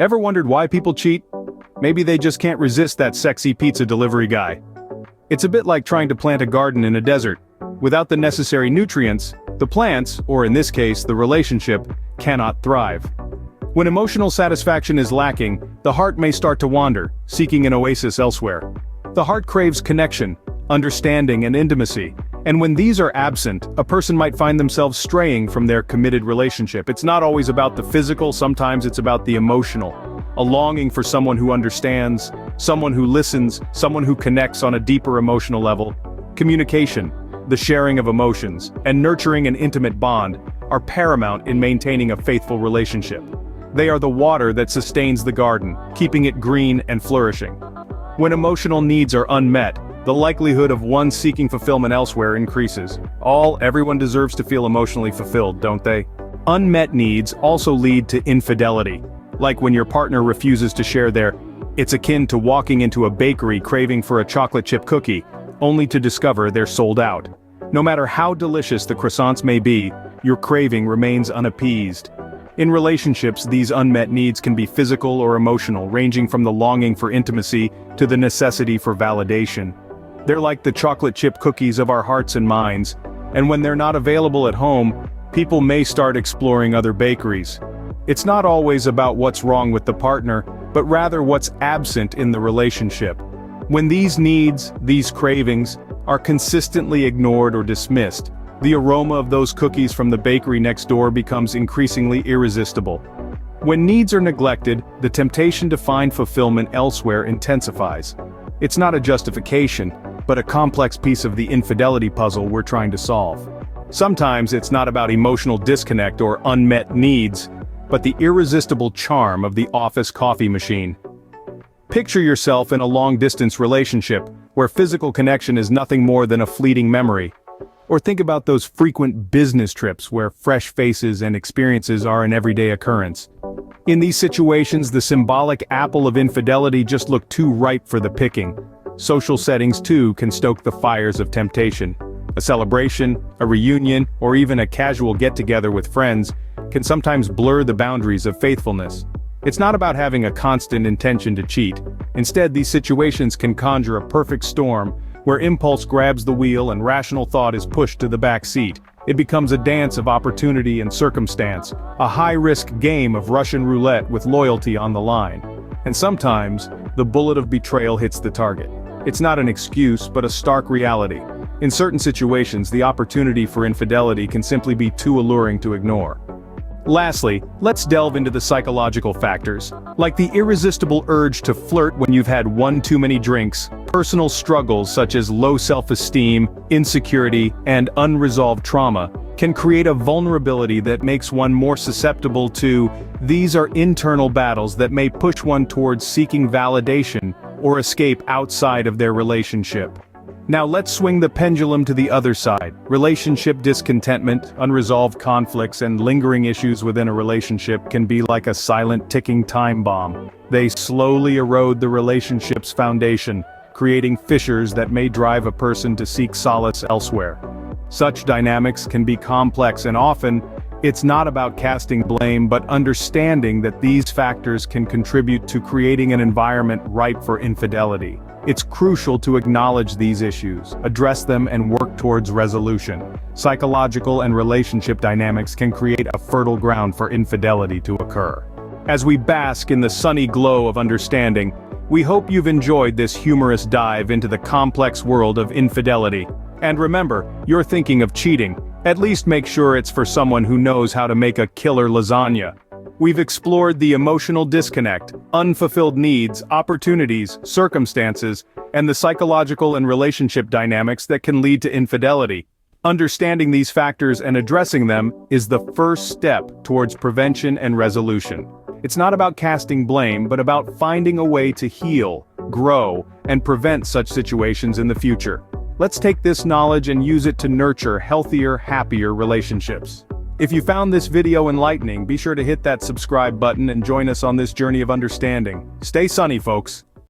Ever wondered why people cheat? Maybe they just can't resist that sexy pizza delivery guy. It's a bit like trying to plant a garden in a desert. Without the necessary nutrients, the plants, or in this case, the relationship, cannot thrive. When emotional satisfaction is lacking, the heart may start to wander, seeking an oasis elsewhere. The heart craves connection, understanding, and intimacy. And when these are absent, a person might find themselves straying from their committed relationship. It's not always about the physical, sometimes it's about the emotional. A longing for someone who understands, someone who listens, someone who connects on a deeper emotional level. Communication, the sharing of emotions, and nurturing an intimate bond are paramount in maintaining a faithful relationship. They are the water that sustains the garden, keeping it green and flourishing. When emotional needs are unmet, the likelihood of one seeking fulfillment elsewhere increases. Everyone deserves to feel emotionally fulfilled, don't they? Unmet needs also lead to infidelity. Like when your partner refuses to share it's akin to walking into a bakery craving for a chocolate chip cookie, only to discover they're sold out. No matter how delicious the croissants may be, your craving remains unappeased. In relationships, these unmet needs can be physical or emotional, ranging from the longing for intimacy to the necessity for validation. They're like the chocolate chip cookies of our hearts and minds, and when they're not available at home, people may start exploring other bakeries. It's not always about what's wrong with the partner, but rather what's absent in the relationship. When these needs, these cravings, are consistently ignored or dismissed, the aroma of those cookies from the bakery next door becomes increasingly irresistible. When needs are neglected, the temptation to find fulfillment elsewhere intensifies. It's not a justification, but a complex piece of the infidelity puzzle we're trying to solve. Sometimes it's not about emotional disconnect or unmet needs, but the irresistible charm of the office coffee machine. Picture yourself in a long-distance relationship, where physical connection is nothing more than a fleeting memory. Or think about those frequent business trips where fresh faces and experiences are an everyday occurrence. In these situations, the symbolic apple of infidelity just looked too ripe for the picking. Social settings too can stoke the fires of temptation. A celebration, a reunion, or even a casual get-together with friends can sometimes blur the boundaries of faithfulness. It's not about having a constant intention to cheat. Instead, these situations can conjure a perfect storm, where impulse grabs the wheel and rational thought is pushed to the back seat. It becomes a dance of opportunity and circumstance, a high-risk game of Russian roulette with loyalty on the line. And sometimes, the bullet of betrayal hits the target. It's not an excuse, but a stark reality. In certain situations, the opportunity for infidelity can simply be too alluring to ignore. Lastly, let's delve into the psychological factors, like the irresistible urge to flirt when you've had one too many drinks. Personal struggles such as low self-esteem, insecurity, and unresolved trauma can create a vulnerability that makes one more susceptible to. These are internal battles that may push one towards seeking validation or escape outside of their relationship. Now let's swing the pendulum to the other side. Relationship discontentment, unresolved conflicts, and lingering issues within a relationship can be like a silent ticking time bomb. They slowly erode the relationship's foundation, creating fissures that may drive a person to seek solace elsewhere. Such dynamics can be complex, and often, it's not about casting blame but understanding that these factors can contribute to creating an environment ripe for infidelity. It's crucial to acknowledge these issues, address them, and work towards resolution. Psychological and relationship dynamics can create a fertile ground for infidelity to occur. As we bask in the sunny glow of understanding, we hope you've enjoyed this humorous dive into the complex world of infidelity. And remember, you're thinking of cheating, at least make sure it's for someone who knows how to make a killer lasagna. We've explored the emotional disconnect, unfulfilled needs, opportunities, circumstances, and the psychological and relationship dynamics that can lead to infidelity. Understanding these factors and addressing them is the first step towards prevention and resolution. It's not about casting blame, but about finding a way to heal, grow, and prevent such situations in the future. Let's take this knowledge and use it to nurture healthier, happier relationships. If you found this video enlightening, be sure to hit that subscribe button and join us on this journey of understanding. Stay sunny, folks.